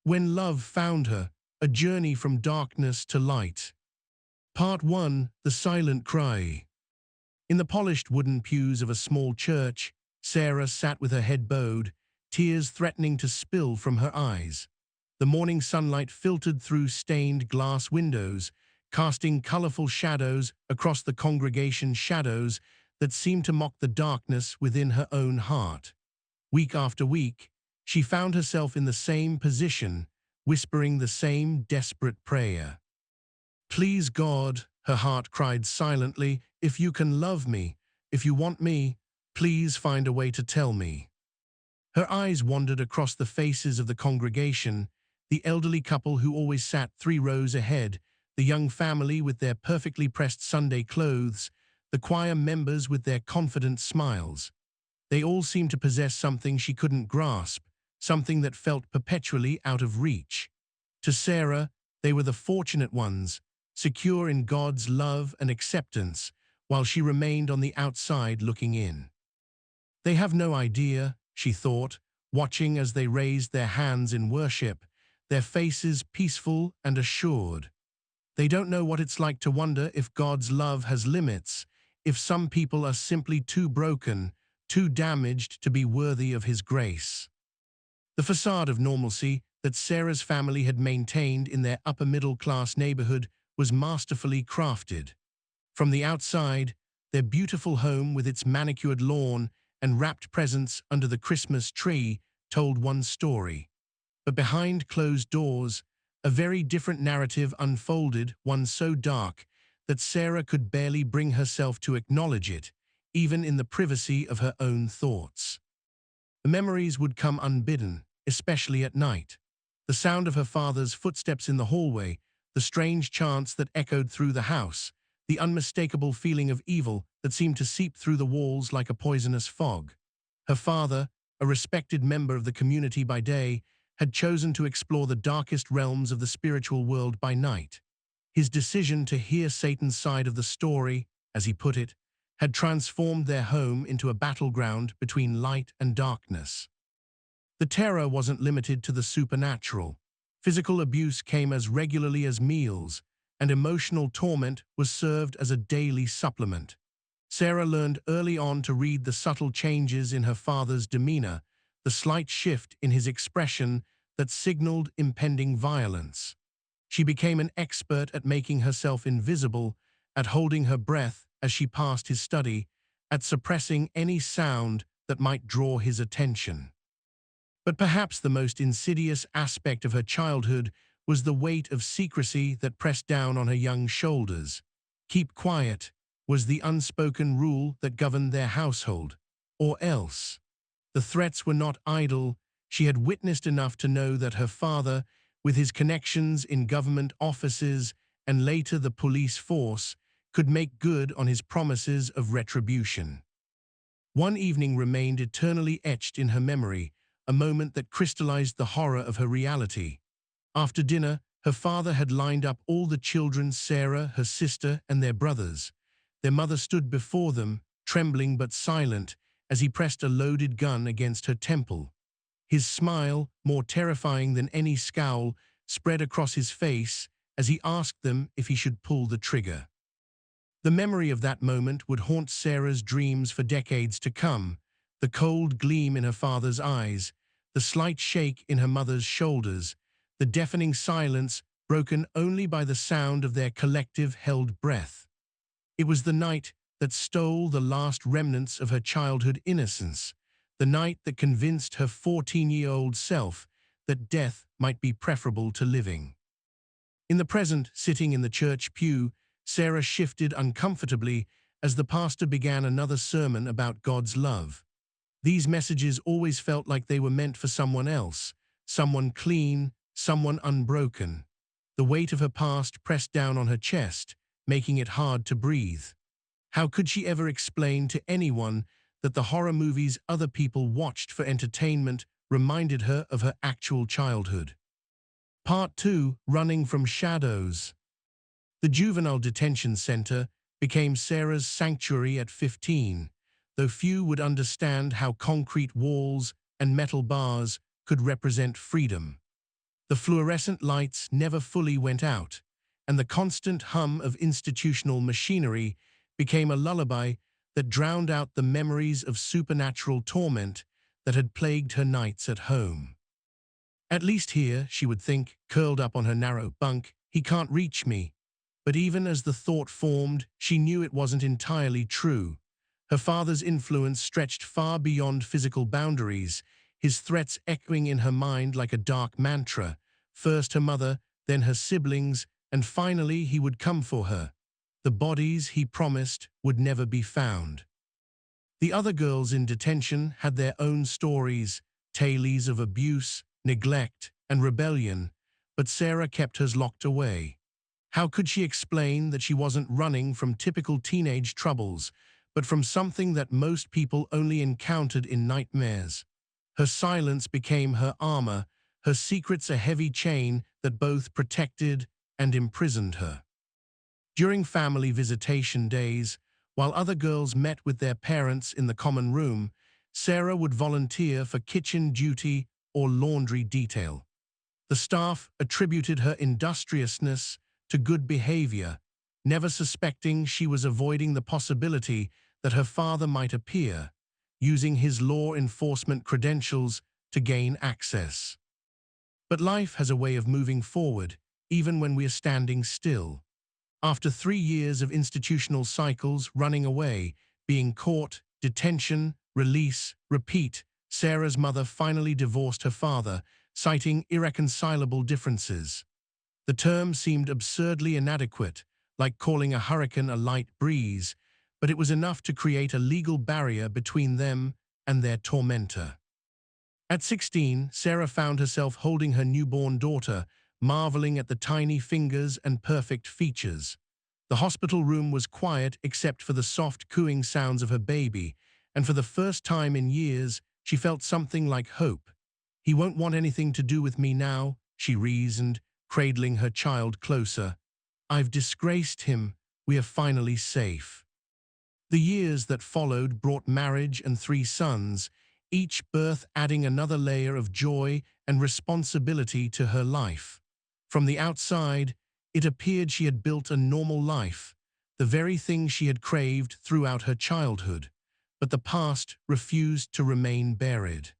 When Love Found Her, A Journey from Darkness to Light. Part 1, The Silent Cry. In the polished wooden pews of a small church, Sarah sat with her head bowed, tears threatening to spill from her eyes. The morning sunlight filtered through stained glass windows, casting colorful shadows across the congregation, shadows that seemed to mock the darkness within her own heart. Week after week, she found herself in the same position, whispering the same desperate prayer. "Please, God," her heart cried silently, "if you can love me, if you want me, please find a way to tell me." Her eyes wandered across the faces of the congregation, the elderly couple who always sat 3 rows ahead, the young family with their perfectly pressed Sunday clothes, the choir members with their confident smiles. They all seemed to possess something she couldn't grasp, something that felt perpetually out of reach. To Sarah, they were the fortunate ones, secure in God's love and acceptance, while she remained on the outside looking in. They have no idea, she thought, watching as they raised their hands in worship, their faces peaceful and assured. They don't know what it's like to wonder if God's love has limits, if some people are simply too broken, too damaged to be worthy of His grace. The facade of normalcy that Sarah's family had maintained in their upper-middle-class neighborhood was masterfully crafted. From the outside, their beautiful home with its manicured lawn and wrapped presents under the Christmas tree told one story. But behind closed doors, a very different narrative unfolded, one so dark that Sarah could barely bring herself to acknowledge it, even in the privacy of her own thoughts. The memories would come unbidden, especially at night. The sound of her father's footsteps in the hallway, the strange chants that echoed through the house, the unmistakable feeling of evil that seemed to seep through the walls like a poisonous fog. Her father, a respected member of the community by day, had chosen to explore the darkest realms of the spiritual world by night. His decision to hear Satan's side of the story, as he put it, had transformed their home into a battleground between light and darkness. The terror wasn't limited to the supernatural. Physical abuse came as regularly as meals, and emotional torment was served as a daily supplement. Sarah learned early on to read the subtle changes in her father's demeanor, the slight shift in his expression that signaled impending violence. She became an expert at making herself invisible, at holding her breath as she passed his study, at suppressing any sound that might draw his attention. But perhaps the most insidious aspect of her childhood was the weight of secrecy that pressed down on her young shoulders. Keep quiet was the unspoken rule that governed their household, or else. The threats were not idle. She had witnessed enough to know that her father, with his connections in government offices and later the police force, could make good on his promises of retribution. One evening remained eternally etched in her memory, a moment that crystallized the horror of her reality. After dinner, her father had lined up all the children, Sarah, her sister, and their brothers. Their mother stood before them, trembling but silent, as he pressed a loaded gun against her temple. His smile, more terrifying than any scowl, spread across his face as he asked them if he should pull the trigger. The memory of that moment would haunt Sarah's dreams for decades to come, the cold gleam in her father's eyes, the slight shake in her mother's shoulders, the deafening silence broken only by the sound of their collective held breath. It was the night that stole the last remnants of her childhood innocence, the night that convinced her 14-year-old self that death might be preferable to living. In the present, sitting in the church pew, Sarah shifted uncomfortably as the pastor began another sermon about God's love. These messages always felt like they were meant for someone else, someone clean, someone unbroken. The weight of her past pressed down on her chest, making it hard to breathe. How could she ever explain to anyone that the horror movies other people watched for entertainment reminded her of her actual childhood? Part 2, Running from Shadows. The juvenile detention center became Sarah's sanctuary at 15, though few would understand how concrete walls and metal bars could represent freedom. The fluorescent lights never fully went out, and the constant hum of institutional machinery became a lullaby that drowned out the memories of supernatural torment that had plagued her nights at home. At least here, she would think, curled up on her narrow bunk, he can't reach me. But even as the thought formed, she knew it wasn't entirely true. Her father's influence stretched far beyond physical boundaries, his threats echoing in her mind like a dark mantra. First her mother, then her siblings, and finally he would come for her. The bodies, he promised, would never be found. The other girls in detention had their own stories, tales of abuse, neglect, and rebellion, but Sarah kept hers locked away. How could she explain that she wasn't running from typical teenage troubles, but from something that most people only encountered in nightmares? Her silence became her armor, her secrets a heavy chain that both protected and imprisoned her. During family visitation days, while other girls met with their parents in the common room, Sarah would volunteer for kitchen duty or laundry detail. The staff attributed her industriousness to good behavior, never suspecting she was avoiding the possibility that her father might appear, using his law enforcement credentials to gain access. But life has a way of moving forward, even when we are standing still. After 3 years of institutional cycles running away, being caught, detention, release, repeat, Sarah's mother finally divorced her father, citing irreconcilable differences. The term seemed absurdly inadequate, like calling a hurricane a light breeze, but it was enough to create a legal barrier between them and their tormentor. At 16, Sarah found herself holding her newborn daughter, marveling at the tiny fingers and perfect features. The hospital room was quiet except for the soft cooing sounds of her baby, and for the first time in years, she felt something like hope. "He won't want anything to do with me now," she reasoned, cradling her child closer. "I've disgraced him. We are finally safe." The years that followed brought marriage and 3 sons, each birth adding another layer of joy and responsibility to her life. From the outside, it appeared she had built a normal life, the very thing she had craved throughout her childhood, but the past refused to remain buried.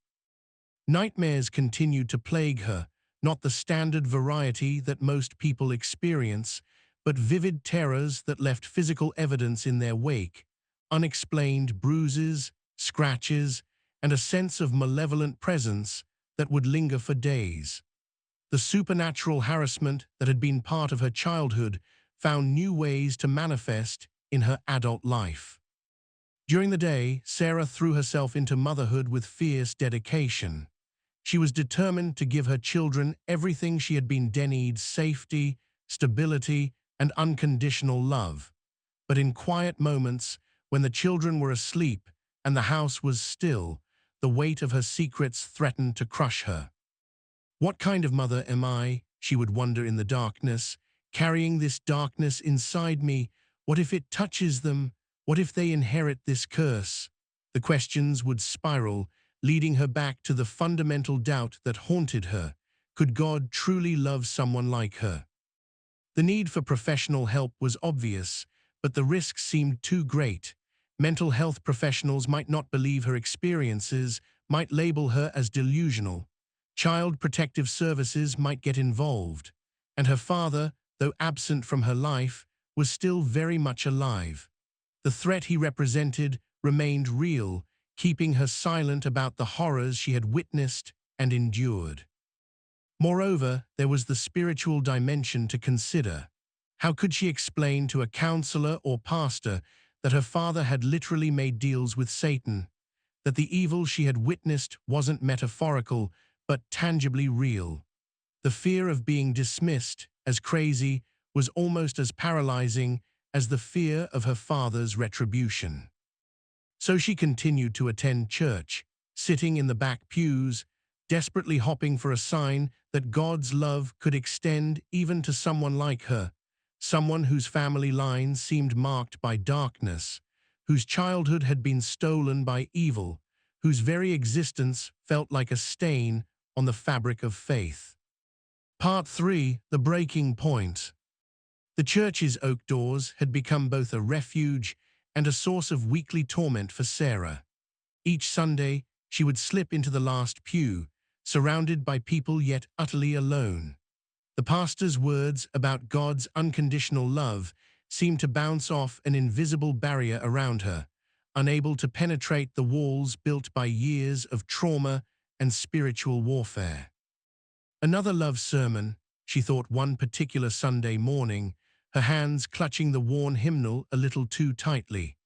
Nightmares continued to plague her, not the standard variety that most people experience, but vivid terrors that left physical evidence in their wake, unexplained bruises, scratches, and a sense of malevolent presence that would linger for days. The supernatural harassment that had been part of her childhood found new ways to manifest in her adult life. During the day, Sarah threw herself into motherhood with fierce dedication. She was determined to give her children everything she had been denied: safety, stability, and unconditional love. But in quiet moments, when the children were asleep and the house was still, the weight of her secrets threatened to crush her. "What kind of mother am I?" she would wonder in the darkness, "carrying this darkness inside me. What if it touches them? What if they inherit this curse?" The questions would spiral, leading her back to the fundamental doubt that haunted her. Could God truly love someone like her? The need for professional help was obvious, but the risks seemed too great. Mental health professionals might not believe her experiences, might label her as delusional. Child Protective Services might get involved. And her father, though absent from her life, was still very much alive. The threat he represented remained real, keeping her silent about the horrors she had witnessed and endured. Moreover, there was the spiritual dimension to consider. How could she explain to a counselor or pastor that her father had literally made deals with Satan, that the evil she had witnessed wasn't metaphorical, but tangibly real? The fear of being dismissed as crazy was almost as paralyzing as the fear of her father's retribution. So she continued to attend church, sitting in the back pews, desperately hoping for a sign that God's love could extend even to someone like her, someone whose family line seemed marked by darkness, whose childhood had been stolen by evil, whose very existence felt like a stain on the fabric of faith. Part 3. The Breaking Point. The church's oak doors had become both a refuge and a source of weekly torment for Sarah. Each Sunday, she would slip into the last pew, surrounded by people yet utterly alone. The pastor's words about God's unconditional love seemed to bounce off an invisible barrier around her, unable to penetrate the walls built by years of trauma and spiritual warfare. Another love sermon, she thought one particular Sunday morning, her hands clutching the worn hymnal a little too tightly.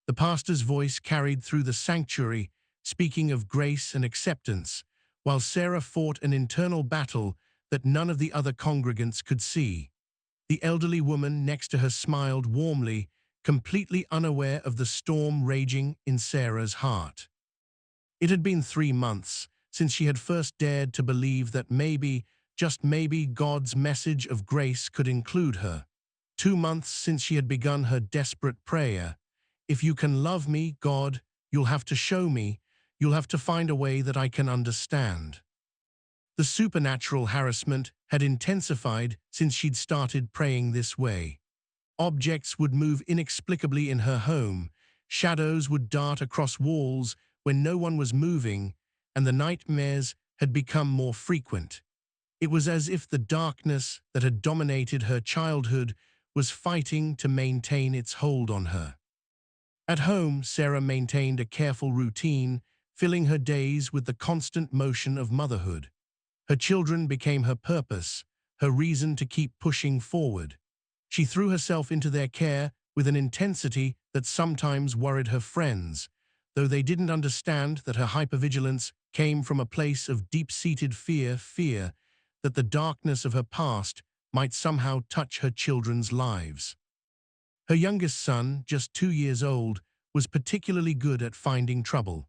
The pastor's voice carried through the sanctuary, speaking of grace and acceptance, while Sarah fought an internal battle that none of the other congregants could see. The elderly woman next to her smiled warmly, completely unaware of the storm raging in Sarah's heart. It had been 3 months since she had first dared to believe that maybe, just maybe, God's message of grace could include her. 2 months since she had begun her desperate prayer. If you can love me, God, you'll have to show me, you'll have to find a way that I can understand. The supernatural harassment had intensified since she'd started praying this way. Objects would move inexplicably in her home, shadows would dart across walls when no one was moving, and the nightmares had become more frequent. It was as if the darkness that had dominated her childhood was fighting to maintain its hold on her. At home, Sarah maintained a careful routine, filling her days with the constant motion of motherhood. Her children became her purpose, her reason to keep pushing forward. She threw herself into their care with an intensity that sometimes worried her friends, though they didn't understand that her hypervigilance came from a place of deep-seated fear that the darkness of her past might somehow touch her children's lives. Her youngest son, just 2 years old, was particularly good at finding trouble.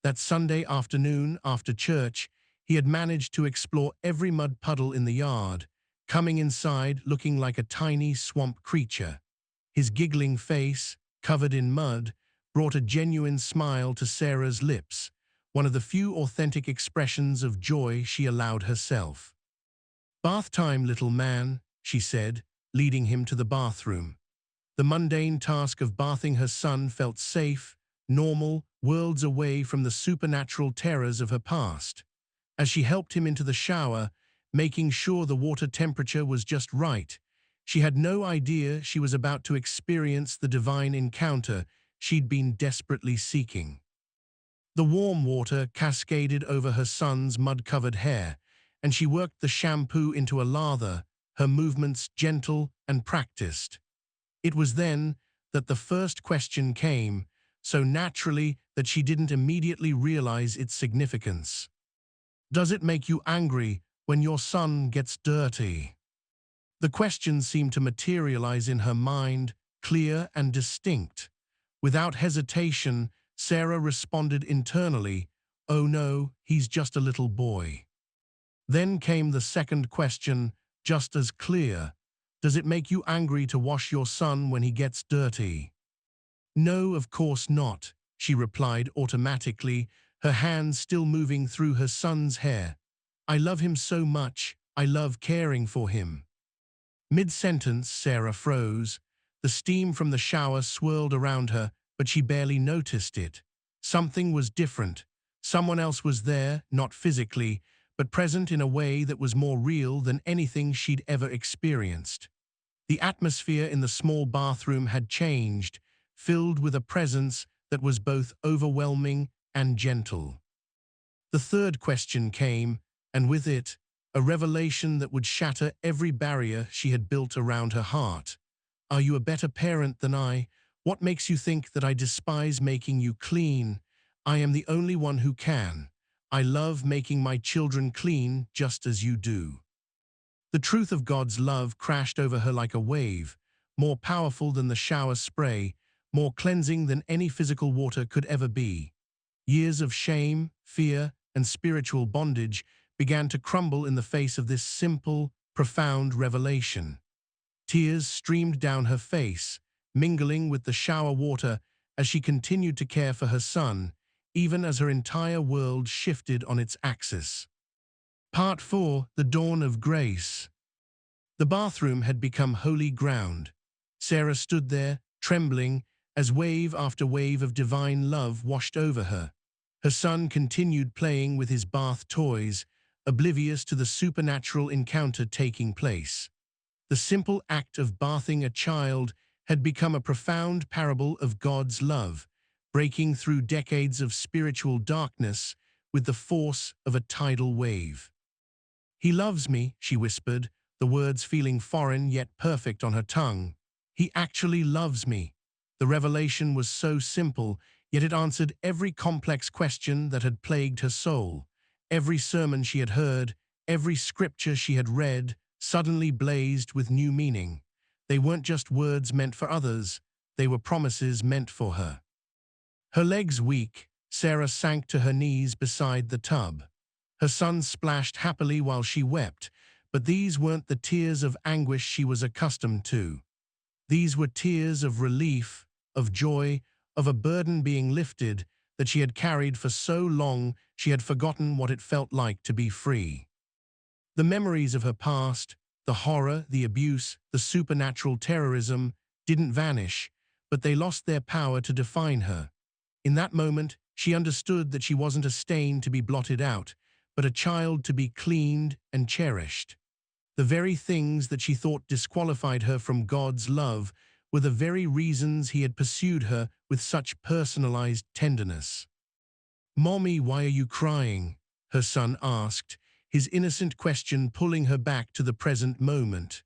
That Sunday afternoon after church, he had managed to explore every mud puddle in the yard, coming inside looking like a tiny swamp creature. His giggling face, covered in mud, brought a genuine smile to Sarah's lips, one of the few authentic expressions of joy she allowed herself. "Bath time, little man," she said, leading him to the bathroom. The mundane task of bathing her son felt safe, normal, worlds away from the supernatural terrors of her past. As she helped him into the shower, making sure the water temperature was just right, she had no idea she was about to experience the divine encounter she'd been desperately seeking. The warm water cascaded over her son's mud-covered hair, and she worked the shampoo into a lather, her movements gentle and practiced. It was then that the first question came, so naturally that she didn't immediately realize its significance. "Does it make you angry when your son gets dirty?" The question seemed to materialize in her mind, clear and distinct. Without hesitation, Sarah responded internally, "Oh no, he's just a little boy." Then came the second question, just as clear. "Does it make you angry to wash your son when he gets dirty?" "No, of course not," she replied automatically, her hands still moving through her son's hair. "I love him so much, I love caring for him." Mid-sentence, Sarah froze. The steam from the shower swirled around her, but she barely noticed it. Something was different. Someone else was there, not physically, but present in a way that was more real than anything she'd ever experienced. The atmosphere in the small bathroom had changed, filled with a presence that was both overwhelming and gentle. The third question came, and with it, a revelation that would shatter every barrier she had built around her heart. "Are you a better parent than I? What makes you think that I despise making you clean? I am the only one who can. I love making my children clean just as you do." The truth of God's love crashed over her like a wave, more powerful than the shower spray, more cleansing than any physical water could ever be. Years of shame, fear, and spiritual bondage began to crumble in the face of this simple, profound revelation. Tears streamed down her face, mingling with the shower water as she continued to care for her son, even as her entire world shifted on its axis. Part 4. The Dawn of Grace. The bathroom had become holy ground. Sarah stood there, trembling, as wave after wave of divine love washed over her. Her son continued playing with his bath toys, oblivious to the supernatural encounter taking place. The simple act of bathing a child had become a profound parable of God's love, breaking through decades of spiritual darkness with the force of a tidal wave. "He loves me," she whispered, the words feeling foreign yet perfect on her tongue. "He actually loves me." The revelation was so simple, yet it answered every complex question that had plagued her soul. Every sermon she had heard, every scripture she had read, suddenly blazed with new meaning. They weren't just words meant for others, they were promises meant for her. Her legs weak, Sarah sank to her knees beside the tub. Her son splashed happily while she wept, but these weren't the tears of anguish she was accustomed to. These were tears of relief, of joy, of a burden being lifted that she had carried for so long she had forgotten what it felt like to be free. The memories of her past, the horror, the abuse, the supernatural terrorism, didn't vanish, but they lost their power to define her. In that moment, she understood that she wasn't a stain to be blotted out, but a child to be cleaned and cherished. The very things that she thought disqualified her from God's love were the very reasons he had pursued her with such personalized tenderness. "Mommy, why are you crying?" her son asked, his innocent question pulling her back to the present moment.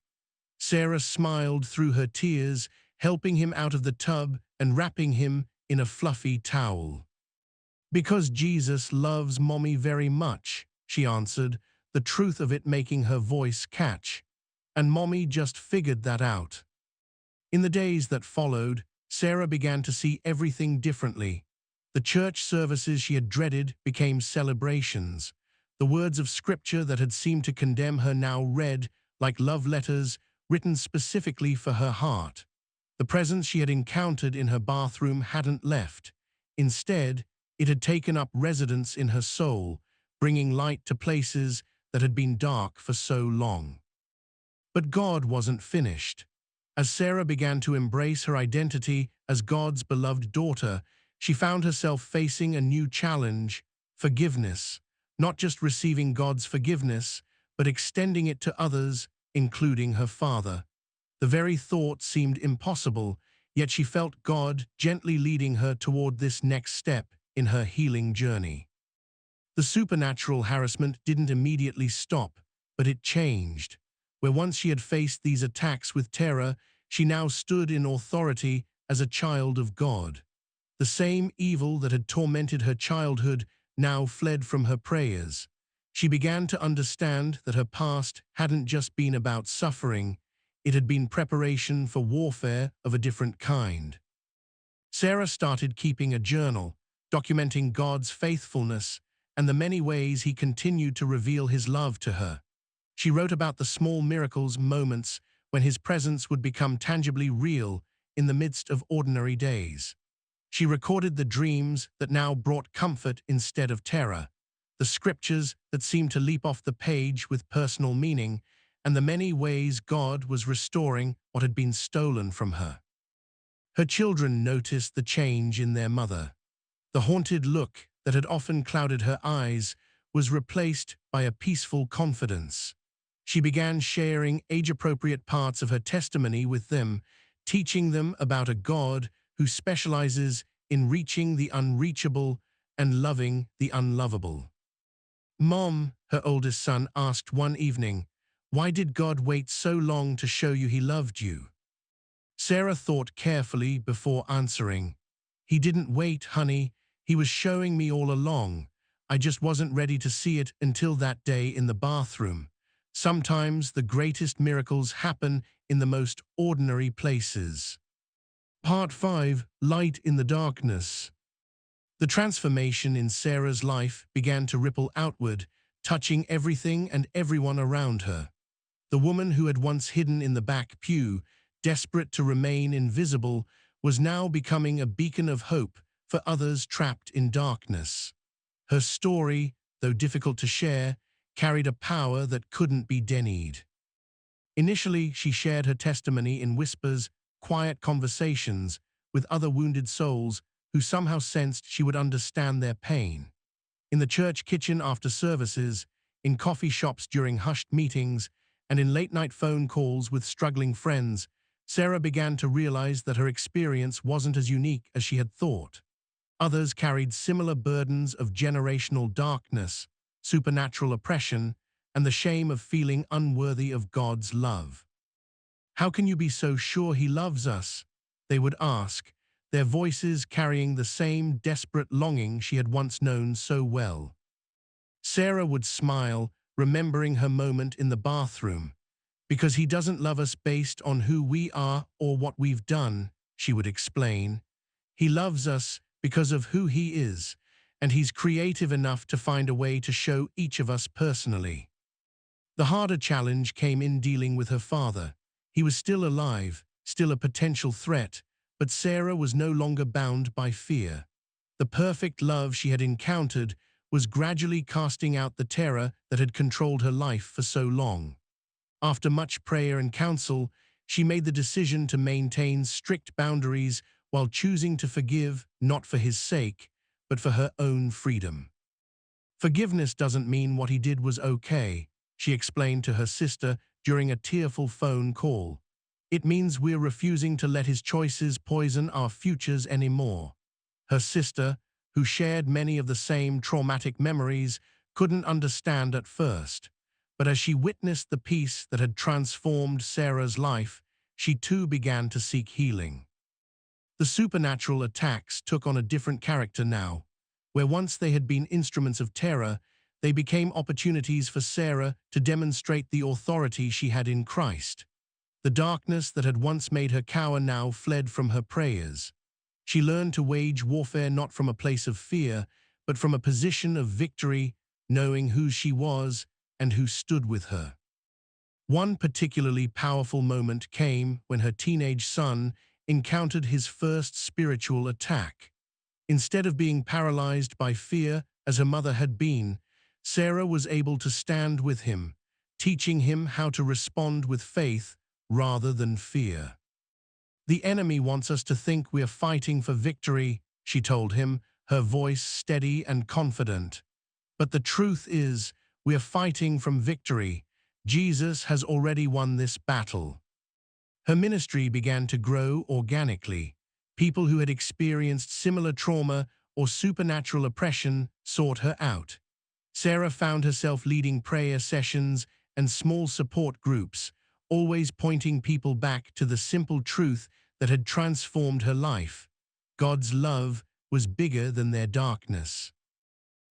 Sarah smiled through her tears, helping him out of the tub and wrapping him in a fluffy towel. "Because Jesus loves Mommy very much," she answered, the truth of it making her voice catch. And Mommy just figured that out. In the days that followed, Sarah began to see everything differently. The church services she had dreaded became celebrations. The words of scripture that had seemed to condemn her now read like love letters written specifically for her heart. The presence she had encountered in her bathroom hadn't left. Instead, it had taken up residence in her soul, bringing light to places that had been dark for so long. But God wasn't finished. As Sarah began to embrace her identity as God's beloved daughter, she found herself facing a new challenge: forgiveness. Not just receiving God's forgiveness, but extending it to others, including her father. The very thought seemed impossible, yet she felt God gently leading her toward this next step in her healing journey. The supernatural harassment didn't immediately stop, but it changed. Where once she had faced these attacks with terror, she now stood in authority as a child of God. The same evil that had tormented her childhood now fled from her prayers. She began to understand that her past hadn't just been about suffering, it had been preparation for warfare of a different kind. Sarah started keeping a journal, documenting God's faithfulness and the many ways he continued to reveal his love to her. She wrote about the small miracles, moments when his presence would become tangibly real in the midst of ordinary days. She recorded the dreams that now brought comfort instead of terror, the scriptures that seemed to leap off the page with personal meaning, and the many ways God was restoring what had been stolen from her. Her children noticed the change in their mother. The haunted look that had often clouded her eyes was replaced by a peaceful confidence. She began sharing age-appropriate parts of her testimony with them, teaching them about a God who specializes in reaching the unreachable and loving the unlovable. "Mom," her oldest son asked one evening, "why did God wait so long to show you he loved you?" Sarah thought carefully before answering. "He didn't wait, honey. He was showing me all along. I just wasn't ready to see it until that day in the bathroom. Sometimes the greatest miracles happen in the most ordinary places." Part 5. Light in the Darkness. The transformation in Sarah's life began to ripple outward, touching everything and everyone around her. The woman who had once hidden in the back pew, desperate to remain invisible, was now becoming a beacon of hope for others trapped in darkness. Her story, though difficult to share, carried a power that couldn't be denied. Initially, she shared her testimony in whispers, quiet conversations with other wounded souls who somehow sensed she would understand their pain. In the church kitchen after services, in coffee shops during hushed meetings, and in late-night phone calls with struggling friends, Sarah began to realize that her experience wasn't as unique as she had thought. Others carried similar burdens of generational darkness, supernatural oppression, and the shame of feeling unworthy of God's love. "How can you be so sure He loves us?" they would ask, their voices carrying the same desperate longing she had once known so well. Sarah would smile, remembering her moment in the bathroom. "Because He doesn't love us based on who we are or what we've done," she would explain. "He loves us because of who He is, and He's creative enough to find a way to show each of us personally." The harder challenge came in dealing with her father. He was still alive, still a potential threat, but Sarah was no longer bound by fear. The perfect love she had encountered was gradually casting out the terror that had controlled her life for so long. After much prayer and counsel, she made the decision to maintain strict boundaries while choosing to forgive, not for His sake, but for her own freedom. "Forgiveness doesn't mean what he did was okay," she explained to her sister during a tearful phone call. "It means we're refusing to let his choices poison our futures anymore." Her sister, who shared many of the same traumatic memories, couldn't understand at first. But as she witnessed the peace that had transformed Sarah's life, she too began to seek healing. The supernatural attacks took on a different character now. Where once they had been instruments of terror, they became opportunities for Sarah to demonstrate the authority she had in Christ. The darkness that had once made her cower now fled from her prayers. She learned to wage warfare not from a place of fear, but from a position of victory, knowing who she was and who stood with her. One particularly powerful moment came when her teenage son encountered his first spiritual attack. Instead of being paralyzed by fear as her mother had been, Sarah was able to stand with him, teaching him how to respond with faith rather than fear. "The enemy wants us to think we are fighting for victory," she told him, her voice steady and confident. "But the truth is, we are fighting from victory. Jesus has already won this battle." Her ministry began to grow organically. People who had experienced similar trauma or supernatural oppression sought her out. Sarah found herself leading prayer sessions and small support groups, always pointing people back to the simple truth that had transformed her life. God's love was bigger than their darkness.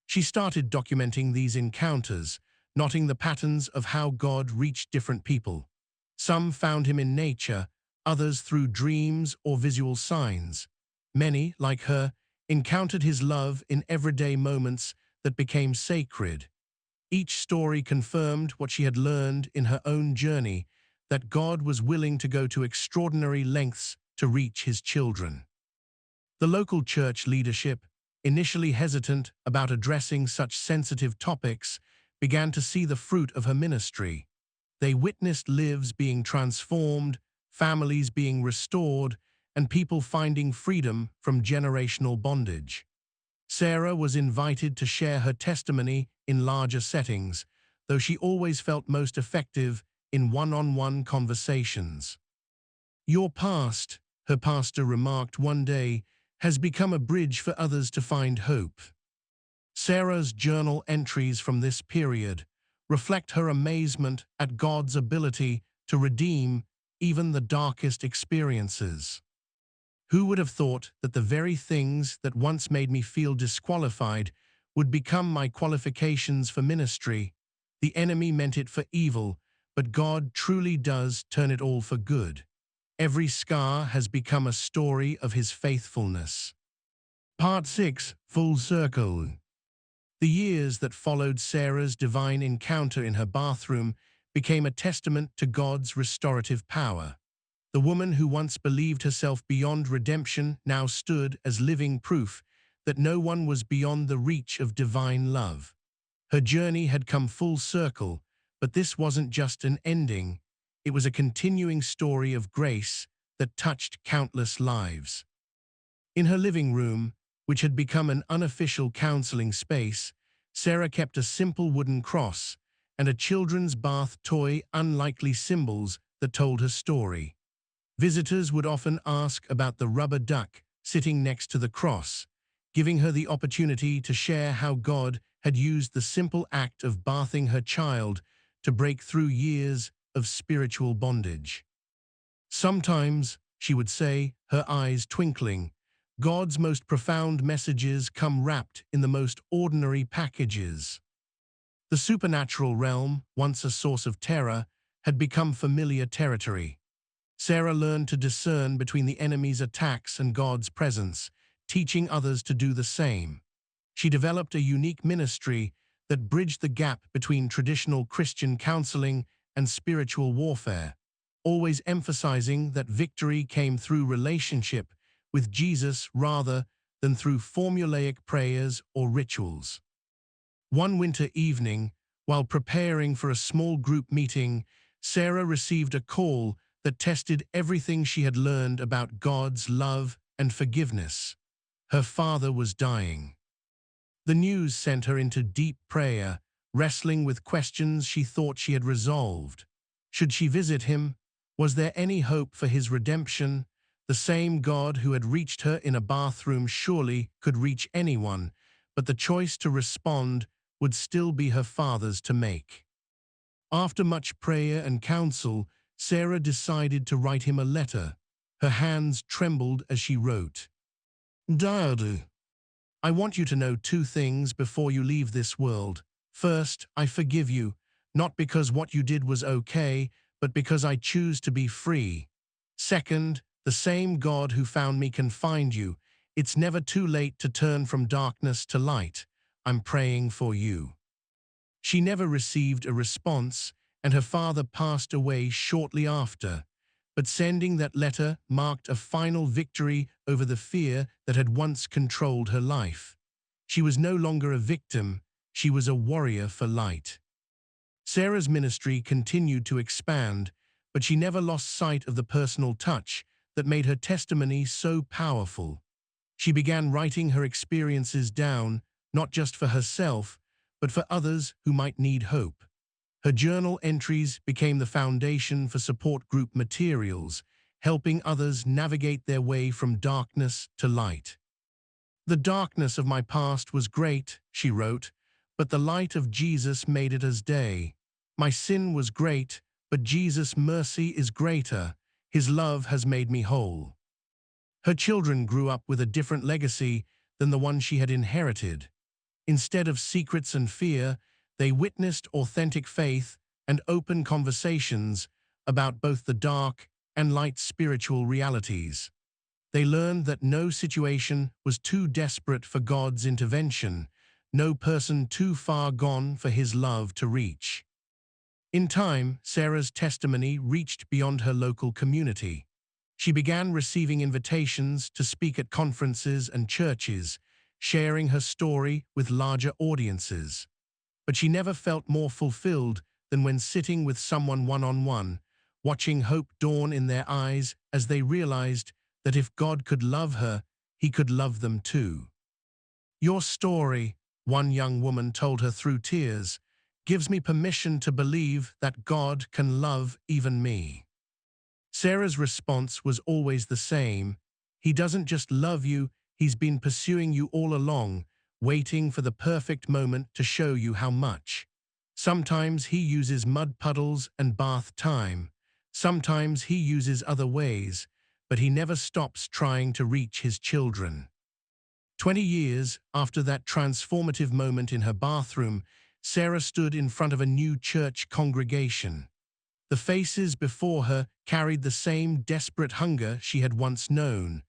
She started documenting these encounters, noting the patterns of how God reached different people. Some found Him in nature, others through dreams or visual signs. Many, like her, encountered His love in everyday moments that became sacred. Each story confirmed what she had learned in her own journey, that God was willing to go to extraordinary lengths to reach His children. The local church leadership, initially hesitant about addressing such sensitive topics, began to see the fruit of her ministry. They witnessed lives being transformed, families being restored, and people finding freedom from generational bondage. Sarah was invited to share her testimony in larger settings, though she always felt most effective in one-on-one conversations. "Your past," her pastor remarked one day, "has become a bridge for others to find hope." Sarah's journal entries from this period reflect her amazement at God's ability to redeem even the darkest experiences. "Who would have thought that the very things that once made me feel disqualified would become my qualifications for ministry? The enemy meant it for evil, but God truly does turn it all for good. Every scar has become a story of His faithfulness." Part 6. Full Circle. The years that followed Sarah's divine encounter in her bathroom became a testament to God's restorative power. The woman who once believed herself beyond redemption now stood as living proof that no one was beyond the reach of divine love. Her journey had come full circle, but this wasn't just an ending. It was a continuing story of grace that touched countless lives. In her living room, which had become an unofficial counseling space, Sarah kept a simple wooden cross and a children's bath toy, unlikely symbols that told her story. Visitors would often ask about the rubber duck sitting next to the cross, giving her the opportunity to share how God had used the simple act of bathing her child to break through years of spiritual bondage. Sometimes, she would say, her eyes twinkling, God's most profound messages come wrapped in the most ordinary packages. The supernatural realm, once a source of terror, had become familiar territory. Sarah learned to discern between the enemy's attacks and God's presence, teaching others to do the same. She developed a unique ministry that bridged the gap between traditional Christian counseling and spiritual warfare, always emphasizing that victory came through relationship with Jesus rather than through formulaic prayers or rituals. One winter evening, while preparing for a small group meeting, Sarah received a call that tested everything she had learned about God's love and forgiveness. Her father was dying. The news sent her into deep prayer, wrestling with questions she thought she had resolved. Should she visit him? Was there any hope for his redemption? The same God who had reached her in a bathroom surely could reach anyone, but the choice to respond would still be her father's to make. After much prayer and counsel, Sarah decided to write him a letter. Her hands trembled as she wrote. Dad, I want you to know two things before you leave this world. First, I forgive you, not because what you did was okay, but because I choose to be free. Second, the same God who found me can find you. It's never too late to turn from darkness to light. I'm praying for you. She never received a response, and her father passed away shortly after. But sending that letter marked a final victory over the fear that had once controlled her life. She was no longer a victim, she was a warrior for light. Sarah's ministry continued to expand, but she never lost sight of the personal touch that made her testimony so powerful. She began writing her experiences down, not just for herself, but for others who might need hope. Her journal entries became the foundation for support group materials, helping others navigate their way from darkness to light. The darkness of my past was great, she wrote, but the light of Jesus made it as day. My sin was great, but Jesus' mercy is greater. His love has made me whole. Her children grew up with a different legacy than the one she had inherited. Instead of secrets and fear, they witnessed authentic faith and open conversations about both the dark and light spiritual realities. They learned that no situation was too desperate for God's intervention, no person too far gone for His love to reach. In time, Sarah's testimony reached beyond her local community. She began receiving invitations to speak at conferences and churches, sharing her story with larger audiences. But she never felt more fulfilled than when sitting with someone one-on-one, watching hope dawn in their eyes as they realized that if God could love her, He could love them too. Your story, one young woman told her through tears, gives me permission to believe that God can love even me. Sarah's response was always the same. He doesn't just love you, He's been pursuing you all along, waiting for the perfect moment to show you how much. Sometimes He uses mud puddles and bath time. Sometimes He uses other ways, but He never stops trying to reach His children. 20 years after that transformative moment in her bathroom, Sarah stood in front of a new church congregation. The faces before her carried the same desperate hunger she had once known,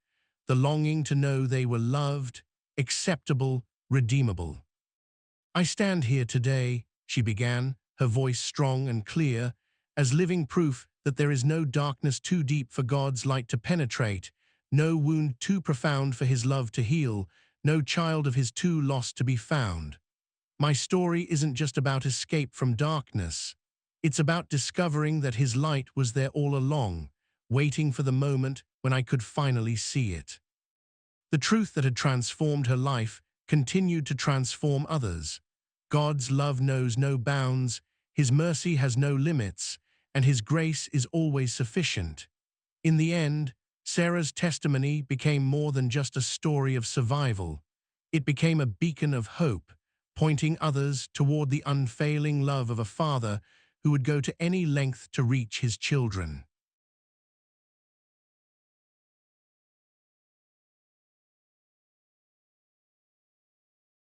the longing to know they were loved, acceptable, redeemable. I stand here today, she began, her voice strong and clear, as living proof that there is no darkness too deep for God's light to penetrate, no wound too profound for His love to heal, no child of His too lost to be found. My story isn't just about escape from darkness. It's about discovering that his light was there all along, waiting for the moment when I could finally see it. The truth that had transformed her life continued to transform others. God's love knows no bounds, his mercy has no limits, and his grace is always sufficient. In the end, Sarah's testimony became more than just a story of survival. It became a beacon of hope, pointing others toward the unfailing love of a father who would go to any length to reach his children.